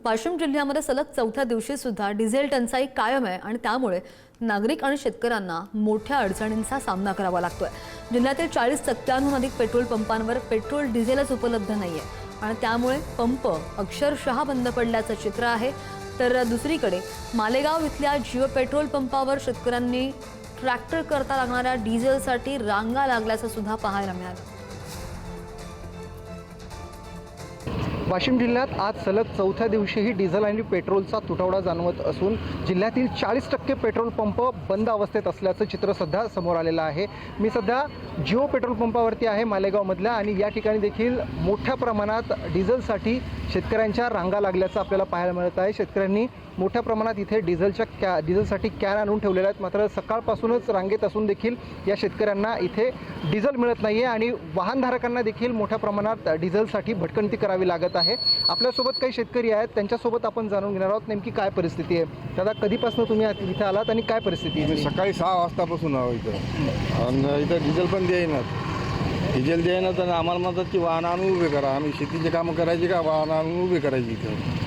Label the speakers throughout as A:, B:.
A: वाशिम जिल्ह्यामध्ये सलग चौथ्या दिवशी सुद्धा डिझेल टंचाई कायम आहे आणि त्यामुळे नागरिक आणि शेतकऱ्यांना मोठ्या अडचणींचा सामना करावा लागतोय। जिल्ह्यातील 40%हून अधिक पेट्रोल पंपांवर पेट्रोल डिझेलच उपलब्ध नाहीये आणि त्यामुळे पंप अक्षरशः बंद पडल्याचं चित्र आहे। तर दुसरीकडे मालेगाव इथल्या जिओ पेट्रोल पंपावर शेतकऱ्यांनी ट्रॅक्टर करता लागणाऱ्या डिझेलसाठी रांगा लागल्याचं सुद्धा पाहायला मिळालं।
B: वाशिम जिल्ह्यात आज सलग चौथ्या दिवशीही डिझेल आणि पेट्रोलचा तुटवडा जाणवत असून जिल्ह्यातील 40% पेट्रोल पंप बंद अवस्थेत असल्याचं चित्र सध्या समोर आलेलं आहे। मी सध्या जिओ पेट्रोल पंपावरती आहे मालेगावमधल्या आणि या ठिकाणी देखील मोठ्या प्रमाणात डिझेलसाठी शेतकऱ्यांच्या रांगा लागल्याचं आपल्याला पाहायला मिळत आहे। शेतकऱ्यांनी मोठ्या प्रमाणात इथे डिझेलसाठी कॅन आणून ठेवलेल्या आहेत, मात्र सकाळपासूनच रांगेत असून देखील या शेतकऱ्यांना इथे डिझेल मिळत नाही आहे आणि वाहनधारकांना देखील मोठ्या प्रमाणात डिझेलसाठी भटकंती करावी लागत आहे। आपल्यासोबत काही शेतकरी आहेत, त्यांच्यासोबत आपण जाणून घेणार आहोत नेमकी काय परिस्थिती आहे। दादा, कधीपासून तुम्ही इथे आलात आणि काय परिस्थिती आहे?
C: सकाळी 6 वाजतापासून आहो इथं आणि इथं डिझेल पण डिझेल देईनात आणि आम्हाला म्हणतात की वाहन आणून उभे करा। आम्ही शेतीचे कामं करायची का वाहन आणून उभे करायची? इथं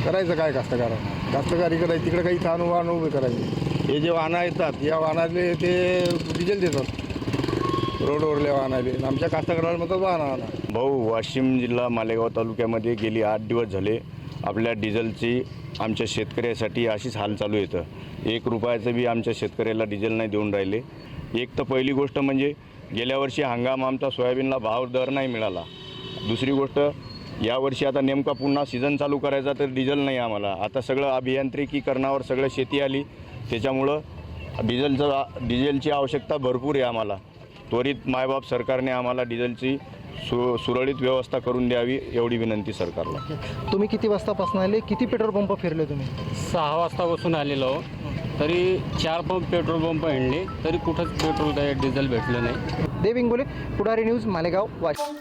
C: करायचं काय कास्तकारी करायची, तिकडे काही थांबून वाहन उभे करायचे। हे जे वाहनं येतात या वाहनातले ते डिझेल देतात रोडवरले वाहनाले, आमच्या कास्तकाराला म्हणतात वाहन आणा।
D: भाऊ, वाशिम जिल्हा मालेगाव तालुक्यामध्ये गेली 8 दिवस झाले आपल्या डिझेलची आमच्या शेतकऱ्यासाठी अशीच हाल चालू येतं। 1 रुपयाचं बी आमच्या शेतकऱ्याला डिझेल नाही देऊन राहिले। एक तर पहिली गोष्ट म्हणजे गेल्या वर्षी हंगाम आमचा सोयाबीनला भाव दर नाही मिळाला। दुसरी गोष्ट यावर्षी आता नेमका पुन्हा सीझन चालू करायचा तर डिझेल नाही आम्हाला। आता सगळं अभियांत्रिकीकरणावर सगळं शेती आली, त्याच्यामुळं डिझेलची आवश्यकता भरपूर आहे आम्हाला। त्वरित मायबाप सरकारने आम्हाला डिझेलची सुरळीत व्यवस्था करून द्यावी एवढी विनंती सरकारला।
B: तुम्ही किती वाजतापासून आले, किती पेट्रोल पंप फिरले तुम्ही?
E: 6 वाजतापासून आलेलो, तरी 4 पेट्रोल पंप हिंडले तरी कुठंच पेट्रोल काय डिझेल भेटलं नाही।
B: देव इंगोले, पुढारी न्यूज, मालेगाव, वाशिम।